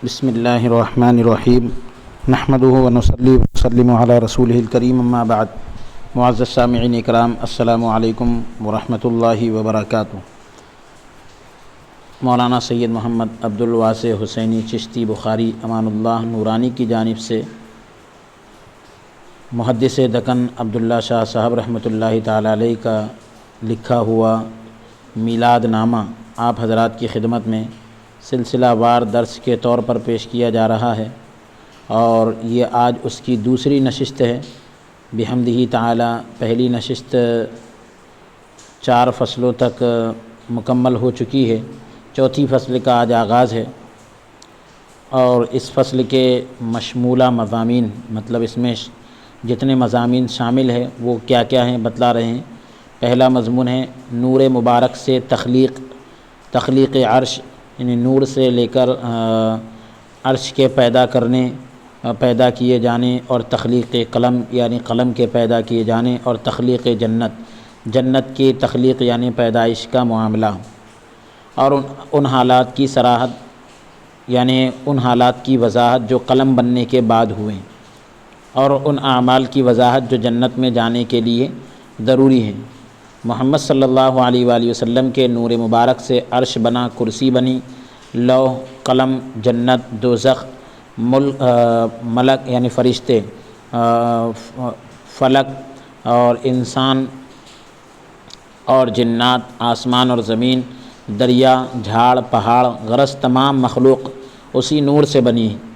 بسم اللہ الرحمن الرحیم نحمدہ ونصلی وسلم علی رسولہ الکریم اما بعد معزز سامعین اکرام السلام علیکم ورحمۃ اللہ وبرکاتہ۔ مولانا سید محمد عبدالواسع حسینی چشتی بخاری امان اللہ نورانی کی جانب سے محدث دکن عبداللہ شاہ صاحب رحمۃ اللہ تعالی علیہ کا لکھا ہوا میلاد نامہ آپ حضرات کی خدمت میں سلسلہ وار درس کے طور پر پیش کیا جا رہا ہے، اور یہ آج اس کی دوسری نشست ہے بحمدہ تعالی۔ پہلی نشست 4 فصلوں تک مکمل ہو چکی ہے، چوتھی فصل کا آج آغاز ہے، اور اس فصل کے مشمولہ مضامین مطلب اس میں جتنے مضامین شامل ہیں وہ کیا کیا ہیں بتلا رہے ہیں۔ پہلا مضمون ہے نور مبارک سے تخلیق عرش، یعنی نور سے لے کر عرش کے پیدا کیے جانے، اور تخلیق قلم یعنی قلم کے پیدا کیے جانے، اور تخلیق جنت کی تخلیق یعنی پیدائش کا معاملہ، اور ان حالات کی صراحت یعنی ان حالات کی وضاحت جو قلم بننے کے بعد ہوئے، اور ان اعمال کی وضاحت جو جنت میں جانے کے لیے ضروری ہیں۔ محمد صلی اللہ علیہ وآلہ وسلم کے نور مبارک سے عرش بنا، کرسی بنی، لوح، قلم، جنت، دوزخ، ملک یعنی فرشتے، فلک اور انسان اور جنات، آسمان اور زمین، دریا، جھاڑ، پہاڑ، غرض تمام مخلوق اسی نور سے بنی ہے۔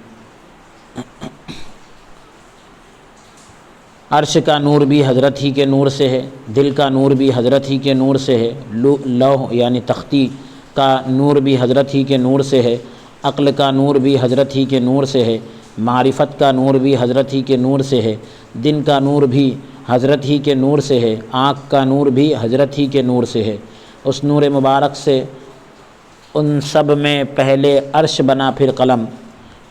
عرش کا نور بھی حضرت ہی کے نور سے ہے، دل کا نور بھی حضرت ہی کے نور سے ہے، لوح یعنی تختی کا نور بھی حضرت ہی کے نور سے ہے، عقل کا نور بھی حضرت ہی کے نور سے ہے، معرفت کا نور بھی حضرت ہی کے نور سے ہے، دن کا نور بھی حضرت ہی کے نور سے ہے، آنکھ کا نور بھی حضرت ہی کے نور سے ہے۔ اس نور مبارک سے ان سب میں پہلے عرش بنا، پھر قلم۔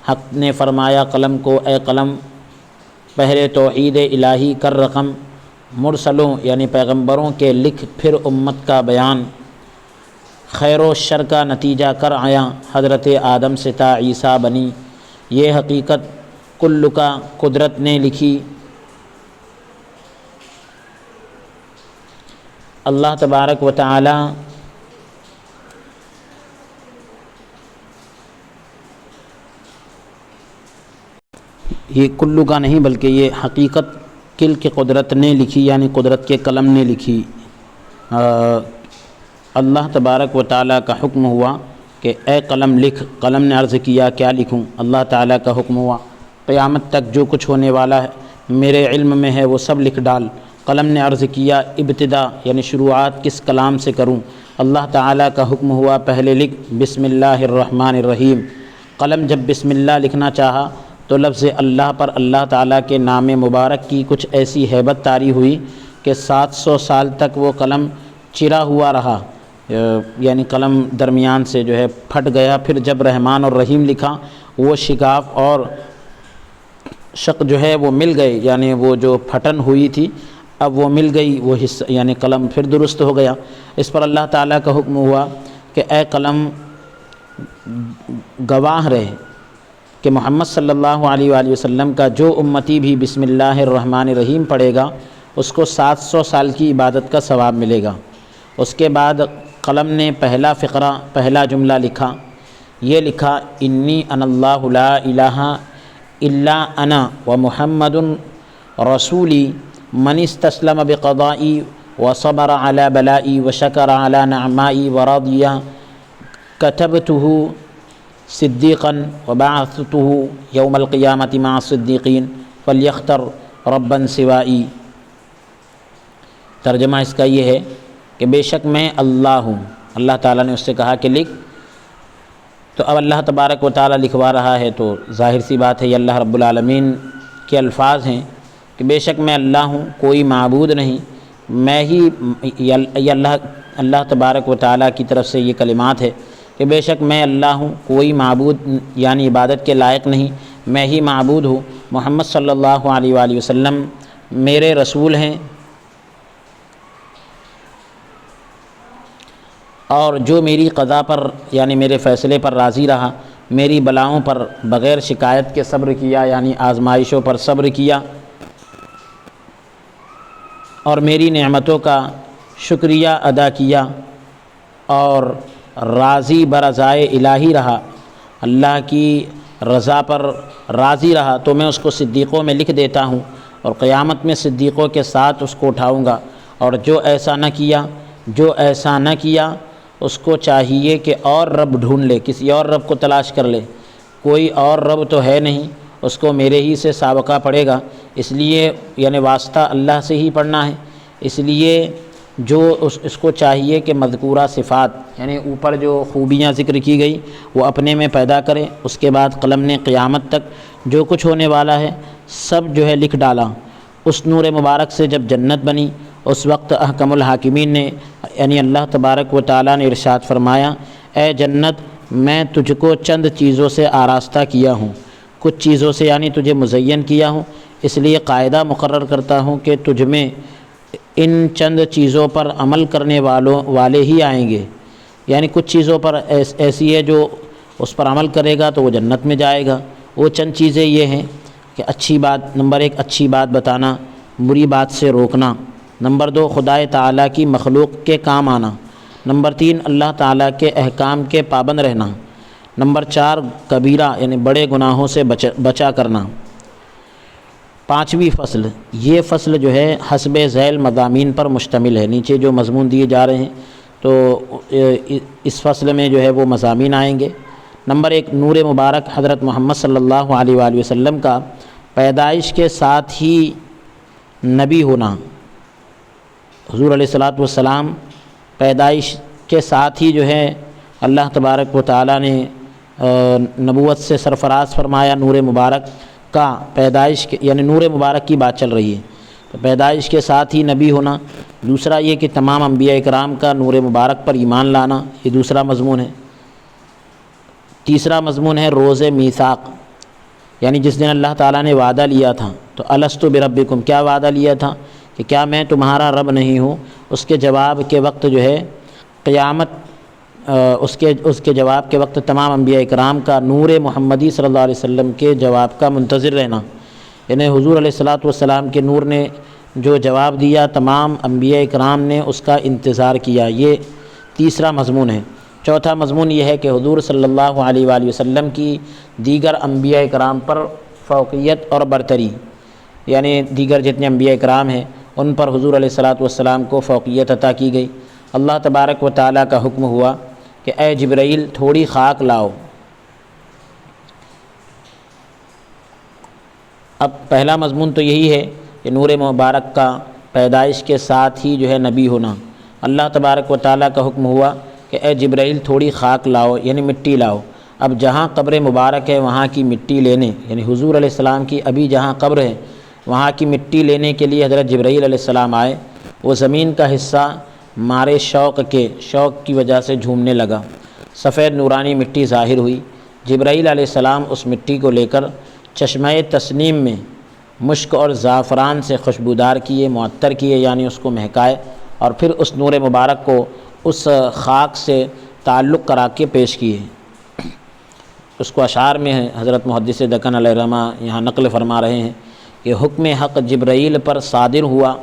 حق نے فرمایا قلم کو، اے قلم پہلے توحید الہی کر رقم، مرسلوں یعنی پیغمبروں کے لکھ، پھر امت کا بیان، خیر و شر کا نتیجہ کر آیا، حضرت آدم سے تا عیسیٰ بنی، یہ حقیقت کل کا قدرت نے لکھی۔ اللہ تبارک و تعالی یہ کلو کا نہیں بلکہ یہ حقیقت کل کی قدرت نے لکھی، یعنی قدرت کے قلم نے لکھی۔ اللہ تبارک و تعالیٰ کا حکم ہوا کہ اے قلم لکھ، قلم نے عرض کیا کیا لکھوں؟ اللہ تعالیٰ کا حکم ہوا قیامت تک جو کچھ ہونے والا ہے میرے علم میں ہے وہ سب لکھ ڈال۔ قلم نے عرض کیا ابتدا یعنی شروعات کس کلام سے کروں؟ اللہ تعالیٰ کا حکم ہوا پہلے لکھ بسم اللہ الرحمن الرحیم۔ قلم جب بسم اللہ لکھنا چاہا تو لفظ اللہ پر اللہ تعالیٰ کے نام مبارک کی کچھ ایسی ہیبت طاری ہوئی کہ 700 سال تک وہ قلم چرا ہوا رہا، یعنی قلم درمیان سے جو ہے پھٹ گیا۔ پھر جب رحمان اور رحیم لکھا وہ شکاف اور شق جو ہے وہ مل گئے، یعنی وہ جو پھٹن ہوئی تھی اب وہ مل گئی، وہ حصہ یعنی قلم پھر درست ہو گیا۔ اس پر اللہ تعالیٰ کا حکم ہوا کہ اے قلم گواہ رہے کہ محمد صلی اللہ علیہ وآلہ وسلم کا جو امتی بھی بسم اللہ الرحمن الرحیم پڑھے گا اس کو 700 سال کی عبادت کا ثواب ملے گا۔ اس کے بعد قلم نے پہلا فقرہ، پہلا جملہ لکھا، یہ لکھا انی انا اللہ لا الہ الا انا ومحمد رسولی من استسلم بقضائی وصبر علی بلائی وشکر علی نعمائی ورضی کتبتہ صدیقا وبعثتہ یوم القیامت مع الصدیقین فلیختر ربا سوائی۔ ترجمہ اس کا یہ ہے کہ بے شک میں اللہ ہوں۔ اللہ تعالیٰ نے اس سے کہا کہ لکھ، تو اب اللہ تبارک و تعالیٰ لکھوا رہا ہے، تو ظاہر سی بات ہے یہ اللہ رب العالمین کے الفاظ ہیں کہ بے شک میں اللہ ہوں، کوئی معبود نہیں، میں ہی، یہ اللہ تبارک و تعالیٰ کی طرف سے یہ کلمات ہے کہ بے شک میں اللہ ہوں، کوئی معبود یعنی عبادت کے لائق نہیں، میں ہی معبود ہوں، محمد صلی اللہ علیہ وآلہ وسلم میرے رسول ہیں، اور جو میری قضا پر یعنی میرے فیصلے پر راضی رہا میری بلاؤں پر بغیر شکایت کے صبر کیا، یعنی آزمائشوں پر صبر کیا، اور میری نعمتوں کا شکریہ ادا کیا اور راضی برضائے الہی رہا، اللہ کی رضا پر راضی رہا، تو میں اس کو صدیقوں میں لکھ دیتا ہوں اور قیامت میں صدیقوں کے ساتھ اس کو اٹھاؤں گا۔ اور جو ایسا نہ کیا اس کو چاہیے کہ اور رب ڈھونڈ لے، کسی اور رب کو تلاش کر لے، کوئی اور رب تو ہے نہیں، اس کو میرے ہی سے سابقہ پڑے گا، اس لیے یعنی واسطہ اللہ سے ہی پڑھنا ہے۔ اس لیے جو اس کو چاہیے کہ مذکورہ صفات یعنی اوپر جو خوبیاں ذکر کی گئی وہ اپنے میں پیدا کرے۔ اس کے بعد قلم نے قیامت تک جو کچھ ہونے والا ہے سب جو ہے لکھ ڈالا۔ اس نور مبارک سے جب جنت بنی اس وقت احکم الحاکمین نے یعنی اللہ تبارک و تعالیٰ نے ارشاد فرمایا، اے جنت میں تجھ کو چند چیزوں سے آراستہ کیا ہوں، کچھ چیزوں سے یعنی تجھے مزین کیا ہوں، اس لیے قاعدہ مقرر کرتا ہوں کہ تجھ میں ان چند چیزوں پر عمل کرنے والے ہی آئیں گے، یعنی کچھ چیزوں پر ایسی ہے جو اس پر عمل کرے گا تو وہ جنت میں جائے گا۔ وہ چند چیزیں یہ ہیں کہ اچھی بات، نمبر 1 اچھی بات بتانا، بری بات سے روکنا، نمبر 2 خدائے تعالیٰ کی مخلوق کے کام آنا، نمبر 3 اللہ تعالیٰ کے احکام کے پابند رہنا، نمبر 4 کبیرہ یعنی بڑے گناہوں سے بچا کرنا۔ 5ویں فصل، یہ فصل جو ہے حسب ذیل مضامین پر مشتمل ہے، نیچے جو مضمون دیے جا رہے ہیں تو اس فصل میں جو ہے وہ مضامین آئیں گے۔ نمبر 1 نور مبارک حضرت محمد صلی اللہ علیہ وآلہ وسلم کا پیدائش کے ساتھ ہی نبی ہونا۔ حضور علیہ الصلاۃ والسلام پیدائش کے ساتھ ہی جو ہے اللہ تبارک و تعالیٰ نے نبوت سے سرفراز فرمایا۔ نور مبارک کا پیدائش یعنی نور مبارک کی بات چل رہی ہے تو پیدائش کے ساتھ ہی نبی ہونا۔ دوسرا یہ کہ تمام انبیاء اکرام کا نور مبارک پر ایمان لانا، یہ دوسرا مضمون ہے۔ تیسرا مضمون ہے روز میثاق، یعنی جس دن اللہ تعالیٰ نے وعدہ لیا تھا تو الست بربکم، کیا وعدہ لیا تھا کہ کیا میں تمہارا رب نہیں ہوں؟ اس کے جواب کے وقت جو ہے قیامت اس کے جواب کے وقت تمام انبیاء اکرام کا نور محمدی صلی اللہ علیہ وسلم کے جواب کا منتظر رہنا، یعنی حضور علیہ الصلاۃ والسلام کے نور نے جو جواب دیا تمام انبیاء اکرام نے اس کا انتظار کیا، یہ تیسرا مضمون ہے۔ چوتھا مضمون یہ ہے کہ حضور صلی اللہ علیہ وآلہ وسلم کی دیگر انبیاء اکرام پر فوقیت اور برتری، یعنی دیگر جتنے انبیاء اکرام ہیں ان پر حضور علیہ الصلاۃ والسلام کو فوقیت عطا کی گئی۔ اللہ تبارک و تعالیٰ کا حکم ہوا کہ اے جبرائیل تھوڑی خاک لاؤ۔ اب پہلا مضمون تو یہی ہے کہ نور مبارک کا پیدائش کے ساتھ ہی جو ہے نبی ہونا۔ اللہ تبارک و تعالیٰ کا حکم ہوا کہ اے جبرائیل تھوڑی خاک لاؤ یعنی مٹی لاؤ۔ اب جہاں قبر مبارک ہے وہاں کی مٹی لینے یعنی حضور علیہ السلام کی ابھی جہاں قبر ہے وہاں کی مٹی لینے کے لیے حضرت جبرائیل علیہ السلام آئے۔ وہ زمین کا حصہ مارے شوق کی وجہ سے جھومنے لگا، سفید نورانی مٹی ظاہر ہوئی۔ جبرائیل علیہ السلام اس مٹی کو لے کر چشمہ تسنیم میں مشک اور زعفران سے خوشبودار کیے، معطر کیے یعنی اس کو مہکائے، اور پھر اس نور مبارک کو اس خاک سے تعلق کرا کے پیش کیے۔ اس کو اشعار میں حضرت محدث دکن علیہ رحمہ یہاں نقل فرما رہے ہیں کہ حکم حق جبرائیل پر صادر ہوا،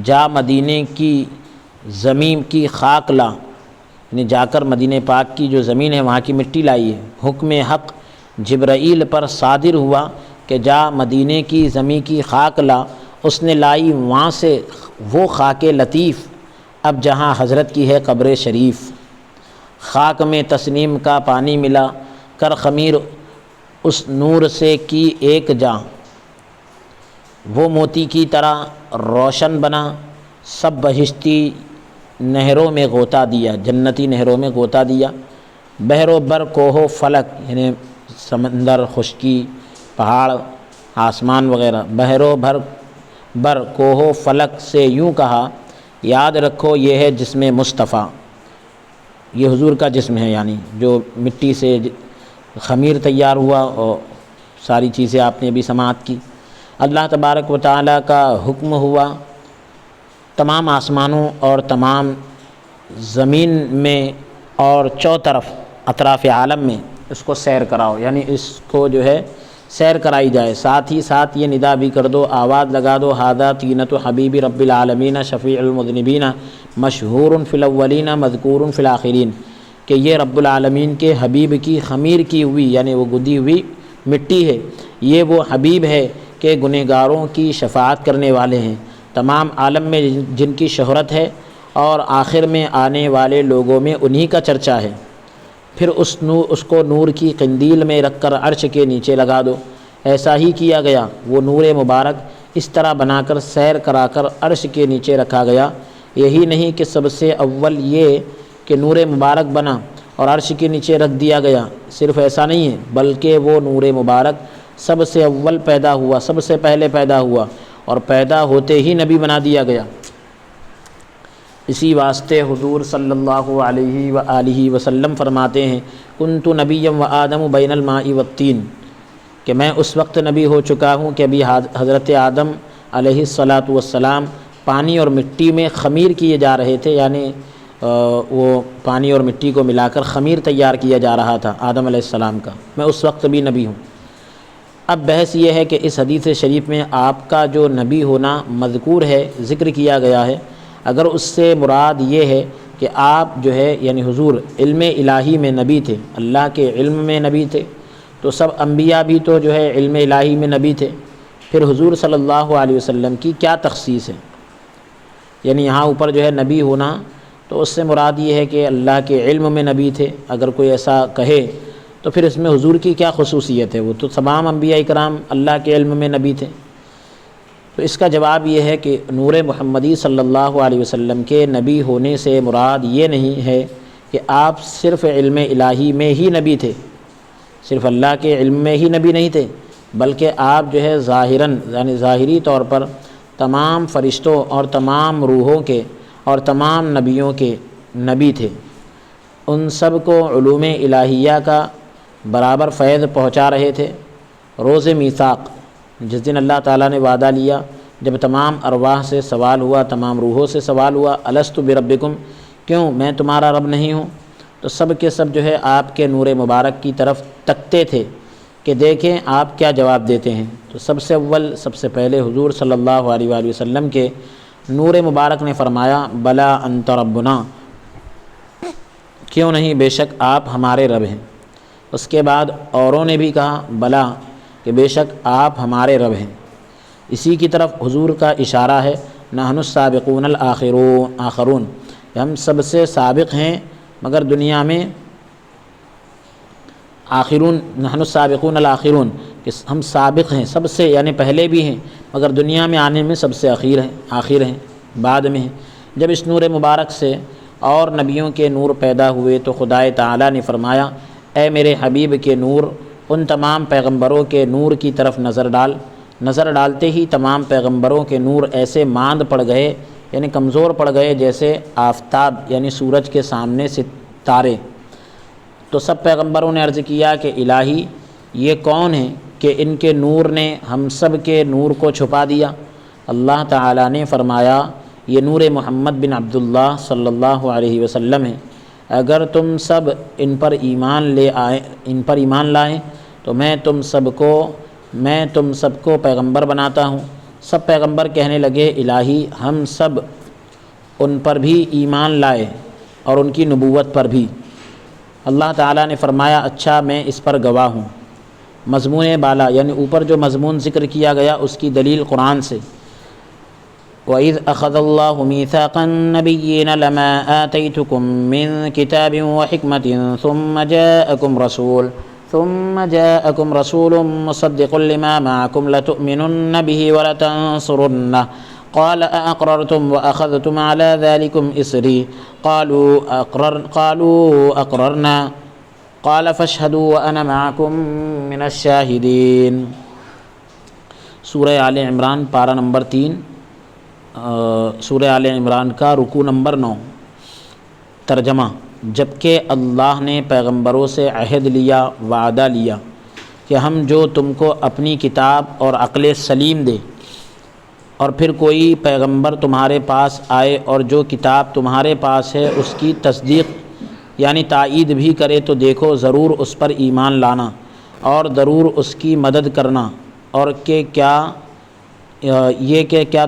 جا مدینے کی زمین کی خاک لا، یعنی جا کر مدینہ پاک کی جو زمین ہے وہاں کی مٹی لائیے۔ حکم حق جبرائیل پر صادر ہوا کہ جا مدینے کی زمین کی خاک لا، اس نے لائی وہاں سے وہ خاک لطیف اب جہاں حضرت کی ہے قبر شریف۔ خاک میں تسنیم کا پانی ملا، کر خمیر اس نور سے کی ایک جاں، وہ موتی کی طرح روشن بنا، سب بہشتی نہروں میں غوطہ دیا، جنتی نہروں میں غوطہ دیا۔ بحر و بر کوہ و فلک یعنی سمندر، خشکی، پہاڑ، آسمان وغیرہ، بحر و بر کوہ و فلک سے یوں کہا، یاد رکھو یہ ہے جسم مصطفیٰ، یہ حضور کا جسم ہے، یعنی جو مٹی سے خمیر تیار ہوا اور ساری چیزیں آپ نے ابھی سماعت کی۔ اللہ تبارک و تعالیٰ کا حکم ہوا، تمام آسمانوں اور تمام زمین میں اور چوطرف اطراف عالم میں اس کو سیر کراؤ، یعنی اس کو جو ہے سیر کرائی جائے۔ ساتھ ہی ساتھ یہ ندا بھی کر دو، آواز لگا دو، ھذا طینۃ حبیب رب العالمین شفیع المذنبین مشہور فی الاولین مذکور فی الآخرین، کہ یہ رب العالمین کے حبیب کی خمیر کی ہوئی یعنی وہ گدی ہوئی مٹی ہے، یہ وہ حبیب ہے کہ گنہگاروں کی شفاعت کرنے والے ہیں، تمام عالم میں جن کی شہرت ہے اور آخر میں آنے والے لوگوں میں انہی کا چرچا ہے۔ پھر اس کو نور کی قندیل میں رکھ کر عرش کے نیچے لگا دو۔ ایسا ہی کیا گیا، وہ نور مبارک اس طرح بنا کر سیر کرا کر عرش کے نیچے رکھا گیا۔ یہی نہیں کہ سب سے اول یہ کہ نور مبارک بنا اور عرش کے نیچے رکھ دیا گیا، صرف ایسا نہیں ہے، بلکہ وہ نور مبارک سب سے اول پیدا ہوا، سب سے پہلے پیدا ہوا اور پیدا ہوتے ہی نبی بنا دیا گیا۔ اسی واسطے حضور صلی اللہ علیہ وآلہ وسلم فرماتے ہیں کنت نبیا وآدم بین الماء والطین، کہ میں اس وقت نبی ہو چکا ہوں کہ ابھی حضرت آدم علیہ الصلاۃ والسلام پانی اور مٹی میں خمیر کیے جا رہے تھے، یعنی وہ پانی اور مٹی کو ملا کر خمیر تیار کیا جا رہا تھا آدم علیہ السلام کا، میں اس وقت بھی نبی ہوں۔ اب بحث یہ ہے کہ اس حدیث شریف میں آپ کا جو نبی ہونا مذکور ہے، ذکر کیا گیا ہے، اگر اس سے مراد یہ ہے کہ آپ جو ہے یعنی حضور علم الہی میں نبی تھے، اللہ کے علم میں نبی تھے، تو سب انبیاء بھی تو جو ہے علم الہی میں نبی تھے، پھر حضور صلی اللہ علیہ وسلم کی کیا تخصیص ہے؟ یعنی یہاں اوپر جو ہے نبی ہونا تو اس سے مراد یہ ہے کہ اللہ کے علم میں نبی تھے، اگر کوئی ایسا کہے تو پھر اس میں حضور کی کیا خصوصیت ہے؟ وہ تو تمام انبیاء کرام اللہ کے علم میں نبی تھے۔ تو اس کا جواب یہ ہے کہ نور محمدی صلی اللہ علیہ وسلم کے نبی ہونے سے مراد یہ نہیں ہے کہ آپ صرف علم الہی میں ہی نبی تھے، صرف اللہ کے علم میں ہی نبی نہیں تھے، بلکہ آپ جو ہے ظاہراً یعنی ظاہری طور پر تمام فرشتوں اور تمام روحوں کے اور تمام نبیوں کے نبی تھے، ان سب کو علوم الہیہ کا برابر فیض پہنچا رہے تھے۔ روز میثاق، جس دن اللہ تعالیٰ نے وعدہ لیا، جب تمام ارواح سے سوال ہوا، تمام روحوں سے سوال ہوا الست بربکم، کیوں میں تمہارا رب نہیں ہوں، تو سب کے سب جو ہے آپ کے نور مبارک کی طرف تکتے تھے کہ دیکھیں آپ کیا جواب دیتے ہیں۔ تو سب سے اول سب سے پہلے حضور صلی اللہ علیہ وآلہ وسلم کے نور مبارک نے فرمایا بلا انت ربنا، کیوں نہیں بے شک آپ ہمارے رب ہیں۔ اس کے بعد اوروں نے بھی کہا بلا، کہ بے شک آپ ہمارے رب ہیں۔ اسی کی طرف حضور کا اشارہ ہے نحن السابقون الآخرون، ہم سب سے سابق ہیں مگر دنیا میں آخرون، نحن السابقون الآخرون، کہ ہم سابق ہیں سب سے یعنی پہلے بھی ہیں مگر دنیا میں آنے میں سب سے آخر ہیں، بعد میں ہیں۔ جب اس نور مبارک سے اور نبیوں کے نور پیدا ہوئے تو خدائے تعالیٰ نے فرمایا اے میرے حبیب کے نور، ان تمام پیغمبروں کے نور کی طرف نظر ڈال۔ نظر ڈالتے ہی تمام پیغمبروں کے نور ایسے ماند پڑ گئے یعنی کمزور پڑ گئے جیسے آفتاب یعنی سورج کے سامنے ستارے۔ تو سب پیغمبروں نے عرض کیا کہ الہی یہ کون ہیں کہ ان کے نور نے ہم سب کے نور کو چھپا دیا؟ اللہ تعالیٰ نے فرمایا یہ نور محمد بن عبداللہ صلی اللہ علیہ وسلم ہے، اگر تم سب ان پر ایمان لائیں تو میں تم سب کو پیغمبر بناتا ہوں۔ سب پیغمبر کہنے لگے الہی ہم سب ان پر بھی ایمان لائے اور ان کی نبوت پر بھی۔ اللہ تعالیٰ نے فرمایا اچھا میں اس پر گواہ ہوں۔ مضمون بالا یعنی اوپر جو مضمون ذکر کیا گیا اس کی دلیل قرآن سے، وَإِذْ أَخَذَ اللَّهُ مِيثَاقَ النَّبِيِّينَ لَمَا آتَيْتُكُم مِّن كِتَابٍ وَحِكْمَةٍ ثُمَّ جَاءَكُمْ رَسُولٌ مُّصَدِّقٌ لِّمَا مَعَكُمْ لَتُؤْمِنُنَّ بِهِ وَلَتَنصُرُنَّهُ قَالَ أَأَقْرَرْتُمْ وَأَخَذْتُمْ عَلَىٰ ذَٰلِكُمْ إِصْرِي قَالُوا أَقْرَرْنَا قَالَ فَاشْهَدُوا وَأَنَا مَعَكُم مِّنَ الشَّاهِدِينَ۔ سورہ آل عمران پارہ نمبر 3، سورہ آل عمران کا رکوع نمبر 9۔ ترجمہ، جبکہ اللہ نے پیغمبروں سے عہد لیا، وعدہ لیا کہ ہم جو تم کو اپنی کتاب اور عقل سلیم دے، اور پھر کوئی پیغمبر تمہارے پاس آئے اور جو کتاب تمہارے پاس ہے اس کی تصدیق یعنی تائید بھی کرے تو دیکھو ضرور اس پر ایمان لانا اور ضرور اس کی مدد کرنا، اور کہ کیا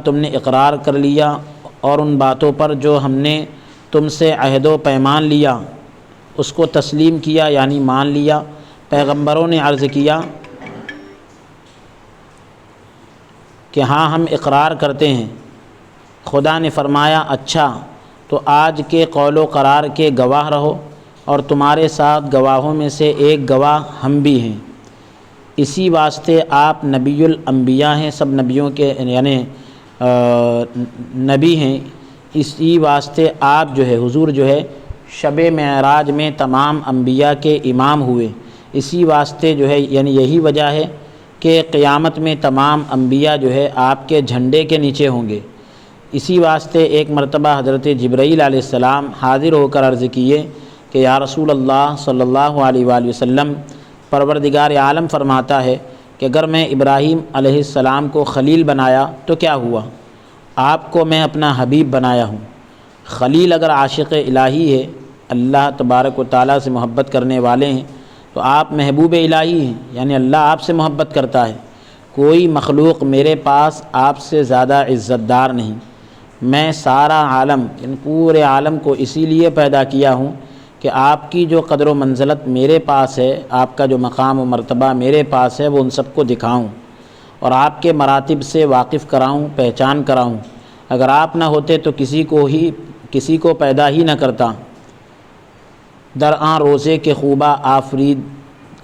تم نے اقرار کر لیا اور ان باتوں پر جو ہم نے تم سے عہد و پیمان لیا اس کو تسلیم کیا یعنی مان لیا۔ پیغمبروں نے عرض کیا کہ ہاں ہم اقرار کرتے ہیں۔ خدا نے فرمایا اچھا تو آج کے قول و قرار کے گواہ رہو، اور تمہارے ساتھ گواہوں میں سے ایک گواہ ہم بھی ہیں۔ اسی واسطے آپ نبی الانبیاء ہیں، سب نبیوں کے یعنی نبی ہیں۔ اسی واسطے آپ جو ہے حضور جو ہے شب معراج میں تمام انبیاء کے امام ہوئے۔ اسی واسطے جو ہے یعنی یہی وجہ ہے کہ قیامت میں تمام انبیاء جو ہے آپ کے جھنڈے کے نیچے ہوں گے۔ اسی واسطے ایک مرتبہ حضرت جبرائیل علیہ السلام حاضر ہو کر عرض کیے کہ یا رسول اللہ صلی اللہ علیہ وآلہ وسلم، پروردگار عالم فرماتا ہے کہ اگر میں ابراہیم علیہ السلام کو خلیل بنایا تو کیا ہوا؟ آپ کو میں اپنا حبیب بنایا ہوں۔ خلیل اگر عاشق الہی ہے، اللہ تبارک و تعالیٰ سے محبت کرنے والے ہیں، تو آپ محبوب الہی ہیں، یعنی اللہ آپ سے محبت کرتا ہے۔ کوئی مخلوق میرے پاس آپ سے زیادہ عزت دار نہیں۔ میں سارا عالم یعنی پورے عالم کو اسی لیے پیدا کیا ہوں کہ آپ کی جو قدر و منزلت میرے پاس ہے، آپ کا جو مقام و مرتبہ میرے پاس ہے، وہ ان سب کو دکھاؤں اور آپ کے مراتب سے واقف کراؤں، پہچان کراؤں۔ اگر آپ نہ ہوتے تو کسی کو پیدا ہی نہ کرتا۔ درآں روزے کے خوبہ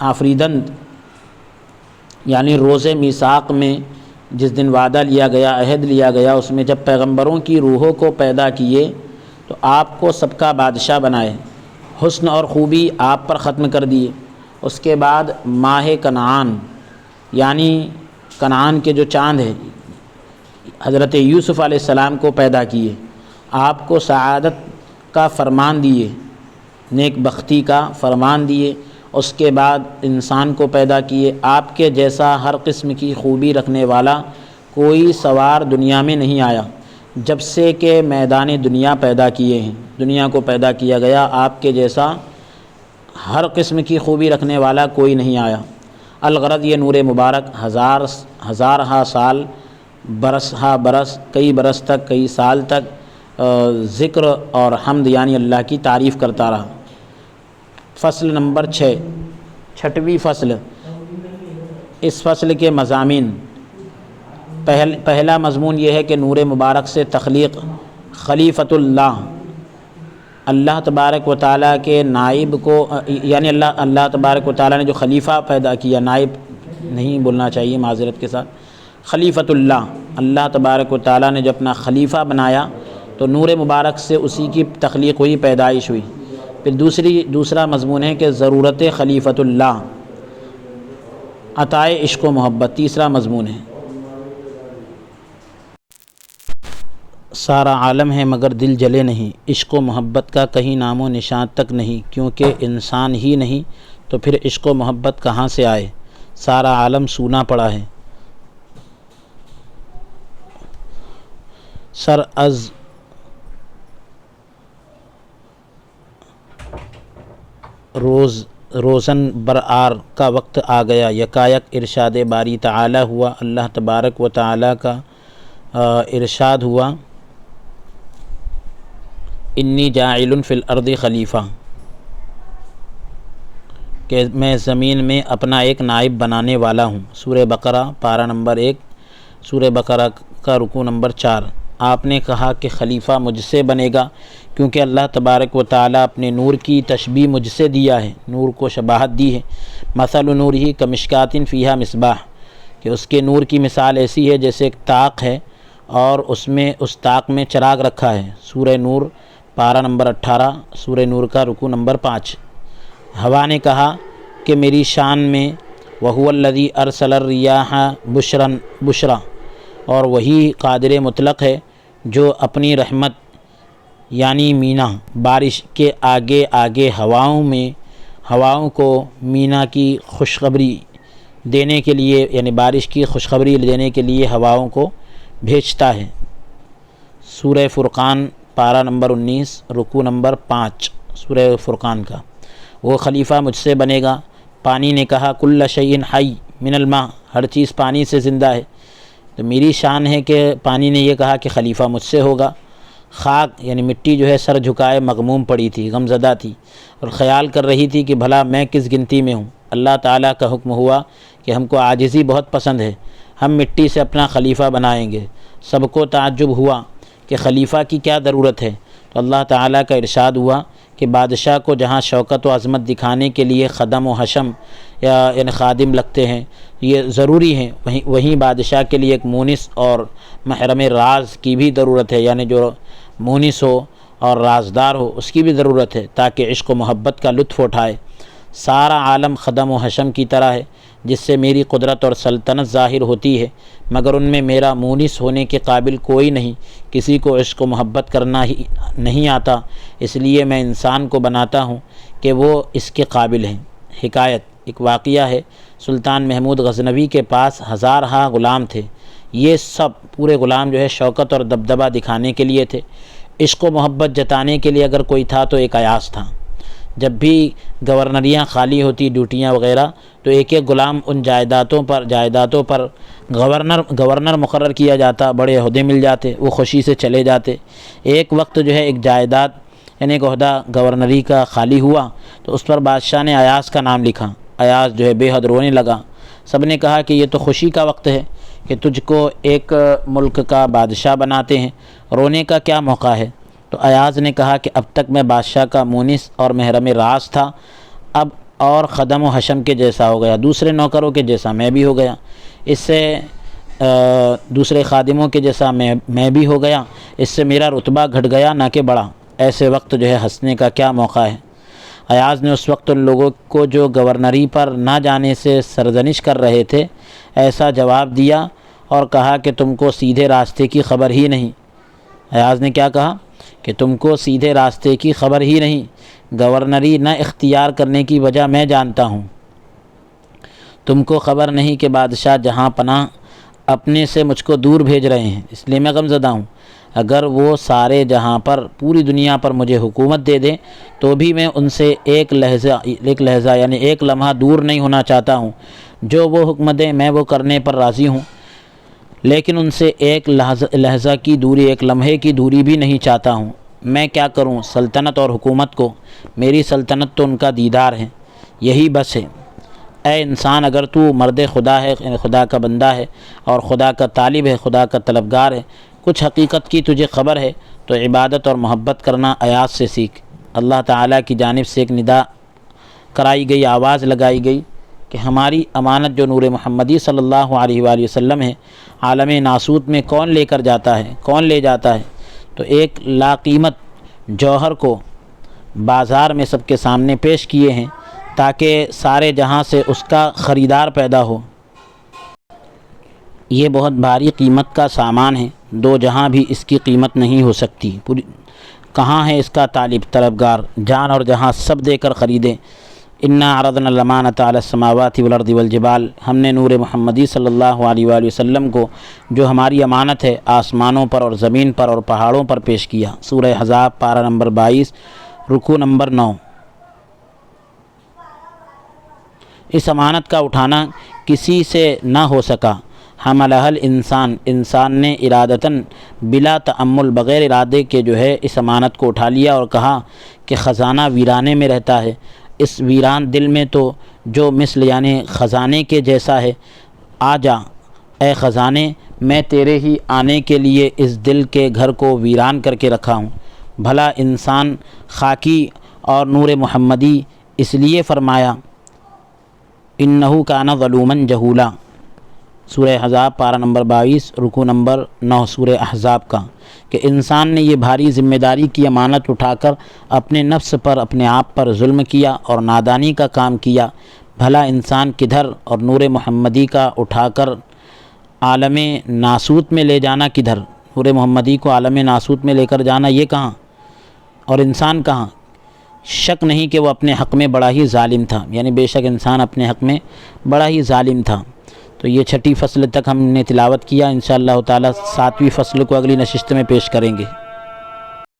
آفریدند، یعنی روز میثاق میں جس دن وعدہ لیا گیا، عہد لیا گیا، اس میں جب پیغمبروں کی روحوں کو پیدا کیے تو آپ کو سب کا بادشاہ بنائے، حسن اور خوبی آپ پر ختم کر دیے۔ اس کے بعد ماہ کنعان یعنی کنعان کے جو چاند ہے، حضرت یوسف علیہ السلام کو پیدا کیے، آپ کو سعادت کا فرمان دیے، نیک بختی کا فرمان دیے۔ اس کے بعد انسان کو پیدا کیے۔ آپ کے جیسا ہر قسم کی خوبی رکھنے والا کوئی سوار دنیا میں نہیں آیا جب سے کہ میدان دنیا پیدا کیے ہیں، دنیا کو پیدا کیا گیا، آپ کے جیسا ہر قسم کی خوبی رکھنے والا کوئی نہیں آیا۔ الغرض یہ نور مبارک ہزارہا سال، برسہا برس، کئی برس تک، کئی سال تک ذکر اور حمد یعنی اللہ کی تعریف کرتا رہا۔ فصل نمبر 6، چھٹویں فصل۔ اس فصل کے مضامین، پہلا مضمون یہ ہے کہ نور مبارک سے تخلیق خلیفۃ اللہ تبارک و تعالیٰ کے نائب کو، یعنی اللہ تبارک و تعالیٰ نے جو خلیفہ پیدا کیا، نائب نہیں بولنا چاہیے معذرت کے ساتھ، خلیفۃ اللہ تبارک و تعالیٰ نے جو اپنا خلیفہ بنایا تو نور مبارک سے اسی کی تخلیق ہوئی، پیدائش ہوئی۔ پھر دوسرا مضمون ہے کہ ضرورت خلیفۃ اللہ، عطائے عشق و محبت، تیسرا مضمون ہے۔ سارا عالم ہے مگر دل جلے نہیں، عشق و محبت کا کہیں نام و نشان تک نہیں، کیونکہ انسان ہی نہیں تو پھر عشق و محبت کہاں سے آئے، سارا عالم سونا پڑا ہے۔ سر از روزن برآر کا وقت آ گیا، یکایک ارشاد باری تعالی ہوا، اللہ تبارک و تعالی کا ارشاد ہوا، انی جاعل فی الارض خلیفہ، کہ میں زمین میں اپنا ایک نائب بنانے والا ہوں۔ سورہ بقرہ پارہ نمبر 1، سورہ بقرہ کا رکوع نمبر 4۔ آپ نے کہا کہ خلیفہ مجھ سے بنے گا کیونکہ اللہ تبارک و تعالیٰ اپنے نور کی تشبیہ مجھ سے دیا ہے، نور کو شباہت دی ہے۔ مثل نورہ کمشکات فیہا مصباح، کہ اس کے نور کی مثال ایسی ہے جیسے ایک طاق ہے اور اس طاق میں چراغ رکھا ہے۔ سورہ نور پارہ نمبر 18، سورہ نور کا رکوع نمبر 5۔ ہوا نے کہا کہ میری شان میں وَهُوَ الَّذِي أَرْسَلَ الرِّيَاحَ بُشْرًا، اور وہی قادر مطلق ہے جو اپنی رحمت یعنی مینا بارش کے آگے آگے ہواؤں کو مینا کی خوشخبری دینے کے لیے، یعنی بارش کی خوشخبری دینے کے لیے ہواؤں کو بھیجتا ہے۔ سورہ فرقان پارہ نمبر 19، رکوع نمبر 5، سورہ فرقان کا، وہ خلیفہ مجھ سے بنے گا۔ پانی نے کہا کل شیء حی من الماء، ہر چیز پانی سے زندہ ہے، تو میری شان ہے کہ پانی نے یہ کہا کہ خلیفہ مجھ سے ہوگا۔ خاک یعنی مٹی جو ہے سر جھکائے مغموم پڑی تھی، غمزدہ تھی، اور خیال کر رہی تھی کہ بھلا میں کس گنتی میں ہوں۔ اللہ تعالیٰ کا حکم ہوا کہ ہم کو عاجزی بہت پسند ہے، ہم مٹی سے اپنا خلیفہ بنائیں گے۔ سب کو تعجب ہوا کہ خلیفہ کی کیا ضرورت ہے، تو اللہ تعالیٰ کا ارشاد ہوا کہ بادشاہ کو جہاں شوکت و عظمت دکھانے کے لیے خدم و حشم یعنی خادم لگتے ہیں، یہ ضروری ہیں، وہیں بادشاہ کے لیے ایک مونس اور محرم راز کی بھی ضرورت ہے، یعنی جو مونس ہو اور رازدار ہو اس کی بھی ضرورت ہے، تاکہ عشق و محبت کا لطف اٹھائے۔ سارا عالم خدم و حشم کی طرح ہے، جس سے میری قدرت اور سلطنت ظاہر ہوتی ہے، مگر ان میں میرا مونس ہونے کے قابل کوئی نہیں، کسی کو عشق و محبت کرنا ہی نہیں آتا، اس لیے میں انسان کو بناتا ہوں کہ وہ اس کے قابل ہیں۔ حکایت، ایک واقعہ ہے، سلطان محمود غزنوی کے پاس ہزارہا غلام تھے، یہ سب پورے غلام جو ہے شوکت اور دبدبہ دکھانے کے لیے تھے، عشق و محبت جتانے کے لیے اگر کوئی تھا تو ایک ایاز تھا۔ جب بھی گورنریاں خالی ہوتی، ڈیوٹیاں وغیرہ، تو ایک ایک غلام ان جائیدادوں پر گورنر مقرر کیا جاتا، بڑے عہدے مل جاتے، وہ خوشی سے چلے جاتے۔ ایک وقت جو ہے ایک جائیداد یعنی ایک عہدہ گورنری کا خالی ہوا، تو اس پر بادشاہ نے ایاز کا نام لکھا۔ ایاز جو ہے بے حد رونے لگا۔ سب نے کہا کہ یہ تو خوشی کا وقت ہے کہ تجھ کو ایک ملک کا بادشاہ بناتے ہیں، رونے کا کیا موقع ہے؟ تو ایاز نے کہا کہ اب تک میں بادشاہ کا مونس اور محرم راز تھا، اب اور خدم و حشم کے جیسا ہو گیا، دوسرے نوکروں کے جیسا میں بھی ہو گیا، اس سے دوسرے خادموں کے جیسا میں بھی ہو گیا، اس سے میرا رتبہ گھٹ گیا نہ کہ بڑھا۔ ایسے وقت جو ہے ہنسنے کا کیا موقع ہے؟ ایاز نے اس وقت ان لوگوں کو جو گورنری پر نہ جانے سے سرزنش کر رہے تھے ایسا جواب دیا اور کہا کہ تم کو سیدھے راستے کی خبر ہی نہیں۔ ایاز نے کیا کہا کہ تم کو سیدھے راستے کی خبر ہی نہیں، گورنری نہ اختیار کرنے کی وجہ میں جانتا ہوں۔ تم کو خبر نہیں کہ بادشاہ جہاں پناہ اپنے سے مجھ کو دور بھیج رہے ہیں، اس لیے میں غمزدہ ہوں۔ اگر وہ سارے جہاں پر پوری دنیا پر مجھے حکومت دے دیں تو بھی میں ان سے ایک لحظہ یعنی ایک لمحہ دور نہیں ہونا چاہتا ہوں۔ جو وہ حکم دیں میں وہ کرنے پر راضی ہوں، لیکن ان سے ایک لحظہ کی دوری، ایک لمحے کی دوری بھی نہیں چاہتا ہوں۔ میں کیا کروں سلطنت اور حکومت کو؟ میری سلطنت تو ان کا دیدار ہے، یہی بس ہے۔ اے انسان، اگر تو مرد خدا ہے، خدا کا بندہ ہے اور خدا کا طالب ہے، خدا کا طلبگار ہے، کچھ حقیقت کی تجھے خبر ہے تو عبادت اور محبت کرنا ایاز سے سیکھ۔ اللہ تعالیٰ کی جانب سے ایک ندا کرائی گئی، آواز لگائی گئی کہ ہماری امانت جو نور محمدی صلی اللہ علیہ وآلہ وسلم ہے، عالم ناسوت میں کون لے کر جاتا ہے، کون لے جاتا ہے؟ تو ایک لاقیمت جوہر کو بازار میں سب کے سامنے پیش کیے ہیں تاکہ سارے جہاں سے اس کا خریدار پیدا ہو۔ یہ بہت بھاری قیمت کا سامان ہے، دو جہاں بھی اس کی قیمت نہیں ہو سکتی۔ کہاں ہے اس کا طلبگار؟ جان اور جہاں سب دے کر خریدیں۔ انا عرضنا الامانۃ علی السماوات والارض والجبال، ہم نے نور محمدی صلی اللہ علیہ وآلہ وسلم کو جو ہماری امانت ہے آسمانوں پر اور زمین پر اور پہاڑوں پر پیش کیا۔ سورہ احزاب پارہ نمبر 22 رکوع نمبر 9۔ اس امانت کا اٹھانا کسی سے نہ ہو سکا۔ حملہ الانسان، انسان نے ارادتاً بلا تأمل، بغیر ارادے کے جو ہے اس امانت کو اٹھا لیا اور کہا کہ خزانہ ویرانے میں رہتا ہے، اس ویران دل میں تو جو مثل یعنی خزانے کے جیسا ہے، آ جا اے خزانے، میں تیرے ہی آنے کے لیے اس دل کے گھر کو ویران کر کے رکھا ہوں۔ بھلا انسان خاکی اور نور محمدی اس لیے فرمایا انہو کان ظلوما جہولا، سورہ احزاب پارہ نمبر 22 رکوع نمبر 9 سورہ احزاب کا، کہ انسان نے یہ بھاری ذمہ داری کی امانت اٹھا کر اپنے نفس پر، اپنے آپ پر ظلم کیا اور نادانی کا کام کیا۔ بھلا انسان کدھر، اور نور محمدی کا اٹھا کر عالم ناسوت میں لے جانا کدھر؟ نور محمدی کو عالم ناسوت میں لے کر جانا یہ کہاں، اور انسان کہاں؟ شک نہیں کہ وہ اپنے حق میں بڑا ہی ظالم تھا، یعنی بے شک انسان اپنے حق میں بڑا ہی ظالم تھا۔ تو یہ 6ٹھی فصل تک ہم نے تلاوت کیا، انشاءاللہ تعالی 7ویں فصل کو اگلی نشست میں پیش کریں گے۔